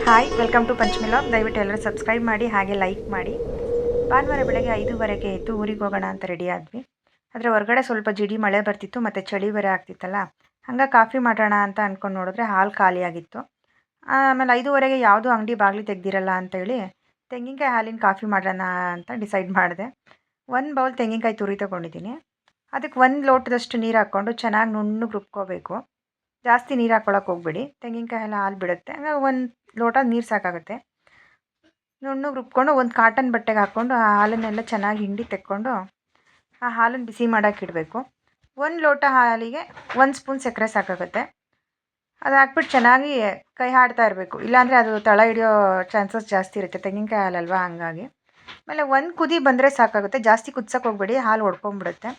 Hi welcome to ಪಂಚಮಿಲಾಗ್. ದಯವಿಟ್ಟು ಎಲ್ಲರೂ subscribe ಮಾಡಿ ಹಾಗೆ ಲೈಕ್ ಮಾಡಿ. ಭಾನುವಾರ ಬೆಳಗ್ಗೆ 5:15ಗೆ ಎದ್ದು ಊರಿಗೆ ಹೋಗೋಣ ಅಂತ ರೆಡಿ ಆದ್ವಿ. ಆದರೆ ಹೊರಗಡೆ ಸ್ವಲ್ಪ ಜಿಡಿ ಮಳೆ ಬರ್ತಿತ್ತು ಮತ್ತು ಚಳಿ ಬೇರೆ ಆಗ್ತಿತ್ತಲ್ಲ, ಹಂಗೆ ಕಾಫಿ ಮಾಡೋಣ ಅಂತ ಅಂದ್ಕೊಂಡು ನೋಡಿದ್ರೆ ಹಾಲು ಖಾಲಿಯಾಗಿತ್ತು. ಆಮೇಲೆ 5:15ಗೆ ಯಾವುದೂ ಅಂಗಡಿ ಬಾಗಿಲು ತೆಗ್ದಿರಲ್ಲ ಅಂತೇಳಿ ತೆಂಗಿನಕಾಯಿ ಹಾಲಿನ ಕಾಫಿ ಮಾಡೋಣ ಅಂತ ಡಿಸೈಡ್ ಮಾಡಿದೆ. 1 ಬೌಲ್ ತೆಂಗಿನಕಾಯಿ ತುರಿ ತೊಗೊಂಡಿದ್ದೀನಿ. ಅದಕ್ಕೆ 1 ಲೋಟದಷ್ಟು ನೀರು ಹಾಕ್ಕೊಂಡು ಚೆನ್ನಾಗಿ ನುಣ್ಣಗೆ ರುಬ್ಕೋಬೇಕು. ಜಾಸ್ತಿ ನೀರು ಹಾಕ್ಕೊಳಕ್ಕೆ ಹೋಗ್ಬೇಡಿ, ತೆಂಗಿನಕಾಯಿ ಎಲ್ಲ ಹಾಲು ಬಿಡುತ್ತೆ. ಹಂಗಾಗಿ 1 ಲೋಟ ನೀರು ಸಾಕಾಗುತ್ತೆ. ನುಣ್ಣಗೆ ರುಬ್ಕೊಂಡು ಒಂದು ಕಾಟನ್ ಬಟ್ಟೆಗೆ ಹಾಕ್ಕೊಂಡು ಆ ಹಾಲನ್ನೆಲ್ಲ ಚೆನ್ನಾಗಿ ಹಿಂಡಿ ತೆಕ್ಕೊಂಡು ಆ ಹಾಲನ್ನು ಬಿಸಿ ಮಾಡೋಕೆ ಇಡಬೇಕು. 1 ಲೋಟ ಹಾಲಿಗೆ 1 ಸ್ಪೂನ್ ಸಕ್ಕರೆ ಸಾಕಾಗುತ್ತೆ. ಅದು ಹಾಕ್ಬಿಟ್ಟು ಚೆನ್ನಾಗಿ ಕೈ ಆಡ್ತಾ ಇರಬೇಕು, ಇಲ್ಲಾಂದರೆ ಅದು ತಳ ಹಿಡಿಯೋ ಚಾನ್ಸಸ್ ಜಾಸ್ತಿ ಇರುತ್ತೆ, ತೆಂಗಿನಕಾಯಿ ಹಾಲಲ್ವಾ ಹಂಗಾಗಿ. ಆಮೇಲೆ 1 ಕುದಿ ಬಂದರೆ ಸಾಕಾಗುತ್ತೆ, ಜಾಸ್ತಿ ಕುದ್ಸೋಕೆ ಹೋಗ್ಬೇಡಿ, ಹಾಲು ಒಡ್ಕೊಂಬಿಡುತ್ತೆ.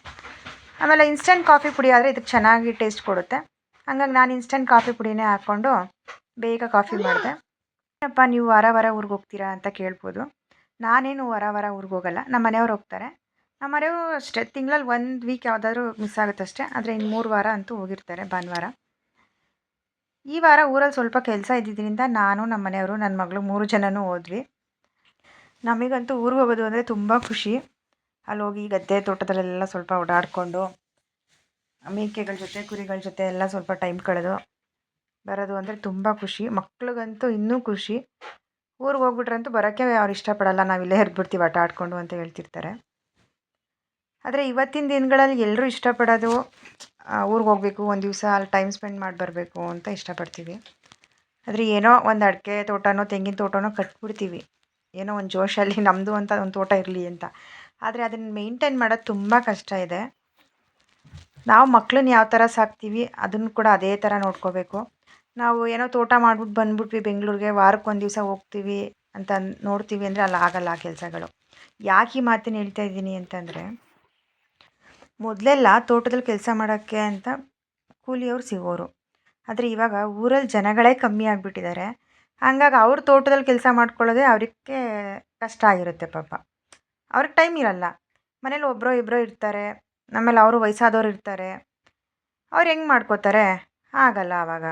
ಆಮೇಲೆ ಇನ್ಸ್ಟೆಂಟ್ ಕಾಫಿ ಪುಡಿ ಆದರೆ ಇದಕ್ಕೆ ಚೆನ್ನಾಗಿ ಟೇಸ್ಟ್ ಕೊಡುತ್ತೆ. ಹಂಗಾಗಿ ನಾನು ಇನ್ಸ್ಟೆಂಟ್ ಕಾಫಿ ಪುಡಿನೇ ಹಾಕ್ಕೊಂಡು ಬೇಗ ಕಾಫಿ ಮಾಡಿದೆ. ಏನಪ್ಪ ನೀವು ವಾರ ವಾರ ಊರಿಗೆ ಹೋಗ್ತೀರಾ ಅಂತ ಕೇಳ್ಬೋದು. ನಾನೇನು ವಾರ ವಾರ ಊರಿಗೆ ಹೋಗಲ್ಲ, ನಮ್ಮ ಮನೆಯವ್ರು ಹೋಗ್ತಾರೆ. ನಮ್ಮ ಮನೆಯವರು ಅಷ್ಟೇ, ತಿಂಗಳಲ್ಲಿ 1 ವೀಕ್ ಯಾವುದಾದ್ರೂ ಮಿಸ್ ಆಗುತ್ತಷ್ಟೇ. ಆದರೆ ಇನ್ನು 3 ವಾರ ಅಂತೂ ಹೋಗಿರ್ತಾರೆ ಭಾನುವಾರ. ಈ ವಾರ ಊರಲ್ಲಿ ಸ್ವಲ್ಪ ಕೆಲಸ ಇದ್ದಿದ್ದರಿಂದ ನಾನು, ನಮ್ಮ ಮನೆಯವರು, ನನ್ನ ಮಗಳು 3 ಜನನೂ ಹೋದ್ವಿ. ನಮಗಂತೂ ಊರಿಗೆ ಹೋಗೋದು ಅಂದರೆ ತುಂಬ ಖುಷಿ. ಅಲ್ಲಿ ಹೋಗಿ ಗದ್ದೆ ತೋಟದಲ್ಲೆಲ್ಲ ಸ್ವಲ್ಪ ಓಡಾಡಿಕೊಂಡು ಮೇಕೆಗಳ ಜೊತೆ ಕುರಿಗಳ ಜೊತೆ ಎಲ್ಲ ಸ್ವಲ್ಪ ಟೈಮ್ ಕಳೆದು ಬರೋದು ಅಂದರೆ ತುಂಬ ಖುಷಿ. ಮಕ್ಳಿಗಂತೂ ಇನ್ನೂ ಖುಷಿ. ಊರಿಗೆ ಹೋಗ್ಬಿಟ್ರಂತೂ ಬರೋಕ್ಕೆ ಅವ್ರು ಇಷ್ಟಪಡಲ್ಲ, ನಾವಿಲ್ಲೇ ಇರ್ಬಿಡ್ತೀವಿ ಆಟ ಆಡಿಕೊಂಡು ಅಂತ ಹೇಳ್ತಿರ್ತಾರೆ. ಆದರೆ ಇವತ್ತಿನ ದಿನಗಳಲ್ಲಿ ಎಲ್ಲರೂ ಇಷ್ಟಪಡೋದು ಊರಿಗೆ ಹೋಗಬೇಕು, ಒಂದು ದಿವಸ ಅಲ್ಲಿ ಟೈಮ್ ಸ್ಪೆಂಡ್ ಮಾಡಿ ಬರಬೇಕು ಅಂತ ಇಷ್ಟಪಡ್ತೀವಿ. ಆದರೆ ಏನೋ ಒಂದು ಅಡಿಕೆ ತೋಟನೋ ತೆಂಗಿನ ತೋಟನೋ ಕಟ್ಬಿಡ್ತೀವಿ, ಏನೋ ಒಂದು ಜೋಶಲ್ಲಿ ನಮ್ಮದು ಅಂತ ಒಂದು ತೋಟ ಇರಲಿ ಅಂತ. ಆದರೆ ಅದನ್ನು ಮೇಂಟೈನ್ ಮಾಡೋದು ತುಂಬ ಕಷ್ಟ ಇದೆ. ನಾವು ಮಕ್ಕಳನ್ನ ಯಾವ ಥರ ಸಾಕ್ತೀವಿ ಅದನ್ನು ಕೂಡ ಅದೇ ಥರ ನೋಡ್ಕೋಬೇಕು. ನಾವು ಏನೋ ತೋಟ ಮಾಡ್ಬಿಟ್ಟು ಬಂದ್ಬಿಟ್ವಿ ಬೆಂಗಳೂರಿಗೆ, ವಾರಕ್ಕೆ 1 ದಿವಸ ಹೋಗ್ತೀವಿ ಅಂತ ನೋಡ್ತೀವಿ ಅಂದರೆ ಅಲ್ಲಿ ಆಗಲ್ಲ ಆ ಕೆಲಸಗಳು. ಯಾಕೆ ಈ ಮಾತನ್ನು ಹೇಳ್ತಾ ಇದ್ದೀನಿ ಅಂತಂದರೆ, ಮೊದಲೆಲ್ಲ ತೋಟದಲ್ಲಿ ಕೆಲಸ ಮಾಡೋಕ್ಕೆ ಅಂತ ಕೂಲಿಯವರು ಸಿಗೋರು. ಆದರೆ ಇವಾಗ ಊರಲ್ಲಿ ಜನಗಳೇ ಕಮ್ಮಿ ಆಗಿಬಿಟ್ಟಿದ್ದಾರೆ. ಹಂಗಾಗಿ ಅವ್ರ ತೋಟದಲ್ಲಿ ಕೆಲಸ ಮಾಡ್ಕೊಳ್ಳೋದೇ ಅವರಿಗೆ ಕಷ್ಟ ಆಗಿರುತ್ತೆ ಪಾಪ. ಅವ್ರಿಗೆ ಟೈಮ್ ಇರಲ್ಲ, ಮನೇಲಿ ಒಬ್ಬರೋ ಇಬ್ಬರೋ ಇರ್ತಾರೆ. ಆಮೇಲೆ ಅವರು ವಯಸ್ಸಾದವ್ರು ಇರ್ತಾರೆ, ಅವ್ರು ಹೆಂಗೆ ಮಾಡ್ಕೋತಾರೆ? ಆಗಲ್ಲ ಆವಾಗ.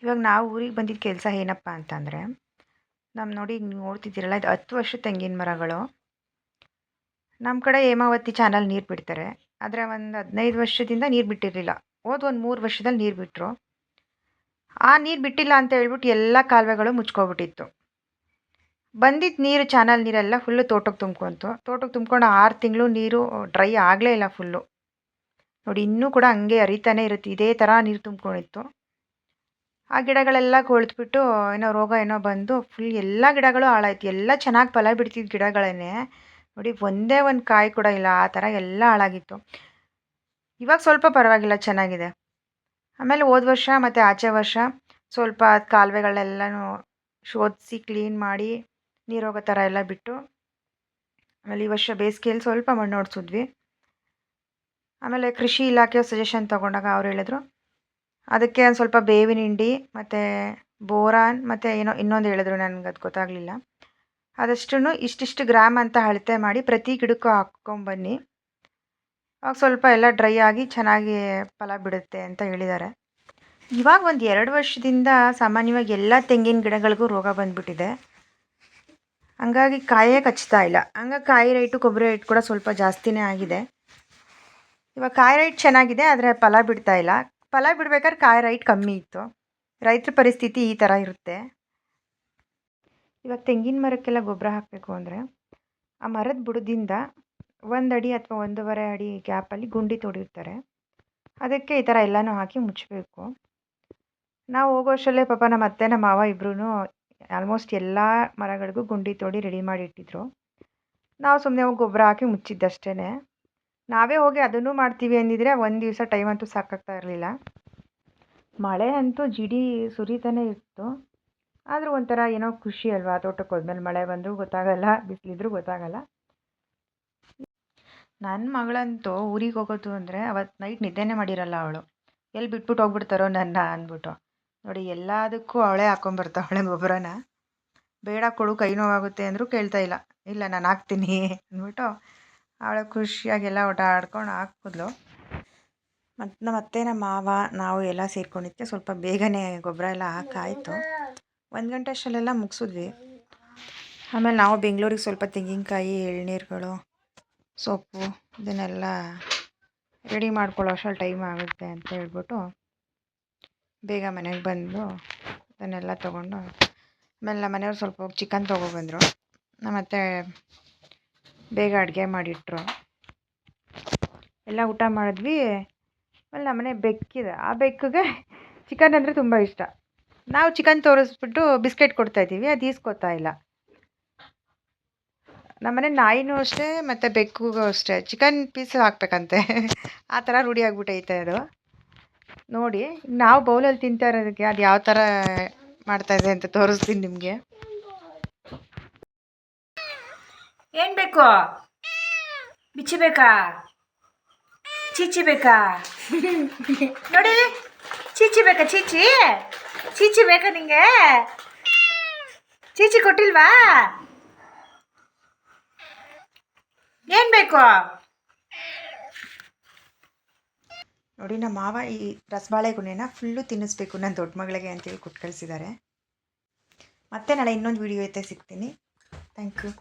ಇವಾಗ ನಾವು ಊರಿಗೆ ಬಂದಿದ್ದ ಕೆಲಸ ಏನಪ್ಪ ಅಂತಂದರೆ, ನೋಡಿ ಈಗ ನೀವು ನೋಡ್ತಿದ್ದೀರಲ್ಲ, ಇದು 10 ವರ್ಷದ ತೆಂಗಿನ ಮರಗಳು. ನಮ್ಮ ಕಡೆ ಹೇಮಾವತಿ ಚಾನಲ್ ನೀರು ಬಿಡ್ತಾರೆ, ಆದರೆ ಒಂದು 15 ವರ್ಷದಿಂದ ನೀರು ಬಿಟ್ಟಿರಲಿಲ್ಲ. ಒಂದು 3 ವರ್ಷದಲ್ಲಿ ನೀರು ಬಿಟ್ಟರು. ಆ ನೀರು ಬಿಟ್ಟಿಲ್ಲ ಅಂತ ಹೇಳ್ಬಿಟ್ಟು ಎಲ್ಲ ಕಾಲುವೆಗಳು ಮುಚ್ಕೊಬಿಟ್ಟಿತ್ತು. ಬಂದಿದ್ದ ನೀರು, ಚಾನಲ್ ನೀರೆಲ್ಲ ಫುಲ್ಲು ತೋಟಕ್ಕೆ ತುಂಬ್ಕೊಂಡು 6 ತಿಂಗಳು ನೀರು ಡ್ರೈ ಆಗಲೇ ಇಲ್ಲ ಫುಲ್ಲು. ನೋಡಿ ಇನ್ನೂ ಕೂಡ ಹಂಗೆ ಹರಿತಾನೆ ಇರುತ್ತೆ, ಇದೇ ಥರ ನೀರು ತುಂಬ್ಕೊಂಡಿತ್ತು. ಆ ಗಿಡಗಳೆಲ್ಲ ಕೊಳೆತ್ಬಿಟ್ಟು ಏನೋ ರೋಗ ಏನೋ ಬಂದು ಫುಲ್ ಎಲ್ಲ ಗಿಡಗಳು ಹಾಳಾಯ್ತು. ಎಲ್ಲ ಚೆನ್ನಾಗಿ ಫಲ ಬಿಡ್ತಿದ್ದ ಗಿಡಗಳನ್ನೇ ನೋಡಿ ಒಂದೇ ಒಂದು ಕಾಯಿ ಕೂಡ ಇಲ್ಲ, ಆ ಥರ ಎಲ್ಲ ಹಾಳಾಗಿತ್ತು. ಇವಾಗ ಸ್ವಲ್ಪ ಪರವಾಗಿಲ್ಲ, ಚೆನ್ನಾಗಿದೆ. ಆಮೇಲೆ ಹೋದ ವರ್ಷ ಮತ್ತು ಆಚೆ ವರ್ಷ ಸ್ವಲ್ಪ ಕಾಲುವೆಗಳೆಲ್ಲನೂ ಶೋಧಿಸಿ ಕ್ಲೀನ್ ಮಾಡಿ ನೀರು ಹೋಗೋ ಥರ ಎಲ್ಲ ಬಿಟ್ಟು, ಆಮೇಲೆ ಈ ವರ್ಷ ಬೇಸಿಗೆಯಲ್ಲಿ ಸ್ವಲ್ಪ ಮಣ್ಣು ಹೊಡ್ಸಿದ್ವಿ. ಆಮೇಲೆ ಕೃಷಿ ಇಲಾಖೆಯವ್ರ ಸಜೆಷನ್ ತೊಗೊಂಡಾಗ ಅವ್ರು ಹೇಳಿದ್ರು, ಅದಕ್ಕೆ ಒಂದು ಸ್ವಲ್ಪ ಬೇವಿನ ಹಿಂಡಿ ಮತ್ತು ಬೋರಾನ್ ಮತ್ತು ಏನೋ ಇನ್ನೊಂದು ಹೇಳಿದ್ರು, ನನಗೆ ಅದು ಗೊತ್ತಾಗಲಿಲ್ಲ. ಅದಷ್ಟನ್ನು ಇಷ್ಟಿಷ್ಟು ಗ್ರಾಮ್ ಅಂತ ಅಳತೆ ಮಾಡಿ ಪ್ರತಿ ಗಿಡಕ್ಕೂ ಹಾಕ್ಕೊಂಬನ್ನಿ, ಆವಾಗ ಸ್ವಲ್ಪ ಎಲ್ಲ ಡ್ರೈ ಆಗಿ ಚೆನ್ನಾಗಿ ಫಲ ಬಿಡುತ್ತೆ ಅಂತ ಹೇಳಿದ್ದಾರೆ. ಇವಾಗ ಒಂದು 2 ವರ್ಷದಿಂದ ಸಾಮಾನ್ಯವಾಗಿ ಎಲ್ಲ ತೆಂಗಿನ ಗಿಡಗಳಿಗೂ ರೋಗ ಬಂದುಬಿಟ್ಟಿದೆ. ಹಂಗಾಗಿ ಕಾಯೇ ಕಚ್ತಾ ಇಲ್ಲ. ಹಂಗಾಗಿ ಕಾಯಿ ರೇಟು, ಕೊಬ್ಬರಿ ರೇಟ್ ಕೂಡ ಸ್ವಲ್ಪ ಜಾಸ್ತಿನೇ ಆಗಿದೆ. ಇವಾಗ ಕಾಯಿ ರೇಟ್ ಚೆನ್ನಾಗಿದೆ, ಆದರೆ ಫಲ ಬಿಡ್ತಾ ಇಲ್ಲ. ಫಲ ಬಿಡ್ಬೇಕಾದ್ರೆ ಕಾಯಿ ರೇಟ್ ಕಮ್ಮಿ ಇತ್ತು. ರೈತರ ಪರಿಸ್ಥಿತಿ ಈ ಥರ ಇರುತ್ತೆ. ಇವಾಗ ತೆಂಗಿನ ಮರಕ್ಕೆಲ್ಲ ಗೊಬ್ಬರ ಹಾಕಬೇಕು ಅಂದರೆ ಆ ಮರದ ಬುಡದಿಂದ 1 ಅಡಿ ಅಥವಾ 1.5 ಅಡಿ ಗ್ಯಾಪಲ್ಲಿ ಗುಂಡಿ ತೋಡಿರ್ತಾರೆ. ಅದಕ್ಕೆ ಈ ಥರ ಎಲ್ಲನೂ ಹಾಕಿ ಮುಚ್ಚಬೇಕು. ನಾವು ಹೋಗೋ ವರ್ಷಲ್ಲೇ ಪಾಪ ನಮ್ಮ ಅತ್ತೆ, ನಮ್ಮ ಮಾವ ಇಬ್ಬರೂ ಆಲ್ಮೋಸ್ಟ್ ಎಲ್ಲ ಮರಗಳಿಗೂ ಗುಂಡಿ ತೋಡಿ ರೆಡಿ ಮಾಡಿ ಇಟ್ಟಿದ್ರು. ನಾವು ಸುಮ್ಮನೆ ಹೋಗಿ ಗೊಬ್ಬರ ಹಾಕಿ ಮುಚ್ಚಿದ್ದಷ್ಟೇ. ನಾವೇ ಹೋಗಿ ಅದನ್ನು ಮಾಡ್ತೀವಿ ಅಂದಿದ್ರೆ 1 ದಿವಸ ಟೈಮ್ ಅಂತೂ ಸಾಕಾಗ್ತಾ ಇರಲಿಲ್ಲ. ಮಳೆ ಅಂತೂ ಜಿಡಿ ಸುರಿತಾನೆ ಇತ್ತು. ಆದರೂ ಒಂಥರ ಏನೋ ಖುಷಿ ಅಲ್ವಾ, ತೋಟಕ್ಕೆ ಹೋದ್ಮೇಲೆ ಮಳೆ ಬಂದರೂ ಗೊತ್ತಾಗಲ್ಲ, ಬಿಸಿಲಿದ್ರೂ ಗೊತ್ತಾಗಲ್ಲ. ನನ್ನ ಮಗಳಂತೂ ಊರಿಗೆ ಹೋಗೋದು ಅಂದರೆ ಅವತ್ತು ನೈಟ್ ನಿದ್ದೆನೇ ಮಾಡಿರಲ್ಲ ಅವಳು. ಎಲ್ಲಿ ಬಿಟ್ಬಿಟ್ಟು ಹೋಗ್ಬಿಡ್ತಾರೋ ನನ್ನ ಅಂದ್ಬಿಟ್ಟು. ನೋಡಿ ಎಲ್ಲದಕ್ಕೂ ಅವಳೇ ಹಾಕ್ಕೊಂಬರ್ತಾವಳೆ ಗೊಬ್ಬರನ. ಬೇಡ ಕೊಡು, ಕೈ ನೋವಾಗುತ್ತೆ ಅಂದರೂ ಕೇಳ್ತಾ ಇಲ್ಲ. ಇಲ್ಲ ನಾನು ಹಾಕ್ತೀನಿ ಅಂದ್ಬಿಟ್ಟು ಅವಳ ಖುಷಿಯಾಗೆಲ್ಲ ಓಡಾಡ್ಕೊಂಡು ಹಾಕಿದ್ಲು. ಮತ್ತು ನಮ್ಮ ಅತ್ತೆ, ನಮ್ಮ ಮಾವ, ನಾವು ಎಲ್ಲ ಸೇರ್ಕೊಂಡಿದ್ದೆ ಸ್ವಲ್ಪ ಬೇಗನೆ ಗೊಬ್ಬರ ಎಲ್ಲ ಹಾಕಾಯಿತು. 1 ಗಂಟೆ ಅಷ್ಟರಲ್ಲೆಲ್ಲ ಮುಗಿಸಿದ್ವಿ. ಆಮೇಲೆ ನಾವು ಬೆಂಗಳೂರಿಗೆ ಸ್ವಲ್ಪ ತೆಂಗಿನಕಾಯಿ, ಎಳ್ನೀರುಗಳು, ಸೊಪ್ಪು ಇದನ್ನೆಲ್ಲ ರೆಡಿ ಮಾಡ್ಕೊಳ್ಳೋ ಅಷ್ಟರಲ್ಲಿ ಟೈಮ್ ಆಗುತ್ತೆ ಅಂತ ಹೇಳ್ಬಿಟ್ಟು ಬೇಗ ಮನೆಗೆ ಬಂದು ಅದನ್ನೆಲ್ಲ ತೊಗೊಂಡು ಆಮೇಲೆ ನಮ್ಮ ಮನೆಯವ್ರು ಸ್ವಲ್ಪ ಹೋಗಿ ಚಿಕನ್ ತೊಗೊಬಂದರು. ಮತ್ತು ಬೇಗ ಅಡುಗೆ ಮಾಡಿಟ್ರು. ಎಲ್ಲ ಊಟ ಮಾಡಿದ್ವಿ. ಆಮೇಲೆ ನಮ್ಮನೆ ಬೆಕ್ಕಿದೆ, ಆ ಬೆಕ್ಕಿಗೆ ಚಿಕನ್ ಅಂದರೆ ತುಂಬ ಇಷ್ಟ. ನಾವು ಚಿಕನ್ ತೋರಿಸ್ಬಿಟ್ಟು ಬಿಸ್ಕೆಟ್ ಕೊಡ್ತಾಯಿದ್ದೀವಿ, ಅದು ಈಸ್ಕೊತಾ ಇಲ್ಲ. ನಮ್ಮನೆ ನಾಯಿನೂ ಅಷ್ಟೇ ಮತ್ತು ಬೆಕ್ಕಿಗೂ ಅಷ್ಟೇ ಚಿಕನ್ ಪೀಸ್ ಹಾಕ್ಬೇಕಂತೆ. ಆ ಥರ ರೂಢಿ ಆಗ್ಬಿಟ್ಟೈತೆ ಅದು. ನೋಡಿ ನಾವು ಬೌಲಲ್ಲಿ ತಿಂತಾ ಇರೋದಕ್ಕೆ ಅದು ಯಾವ ಥರ ಮಾಡ್ತಾಯಿದೆ ಅಂತ ತೋರಿಸ್ತೀನಿ ನಿಮಗೆ. ಏನು ಬೇಕು? ಬಿಚ್ಚಿ ಬೇಕಾ? ಚೀಚಿ ಬೇಕಾ? ನೋಡಿ, ಚೀಚಿ ಬೇಕಾ? ಚೀಚಿ ಚೀಚಿ ಬೇಕಾ ನಿಂಗೆ? ಚೀಚಿ ಕೊಟ್ಟಿಲ್ವಾ? ಏನು ಬೇಕು? ನೋಡಿ, ನಮ್ಮ ಮಾವ ಈ ರಸಬಾಳೆಗೊನೆನ ಫುಲ್ಲು ತಿನ್ನಿಸ್ಬೇಕು ನನ್ನ ದೊಡ್ಡ ಮಗಳಿಗೆ ಅಂತೇಳಿ ಕೊಟ್ಟು ಕಳಿಸಿದ್ದಾರೆ. ಮತ್ತೆ ನಾಳೆ ಇನ್ನೊಂದು ವಿಡಿಯೋ ಐತೆ ಸಿಗ್ತೀನಿ. Thank you.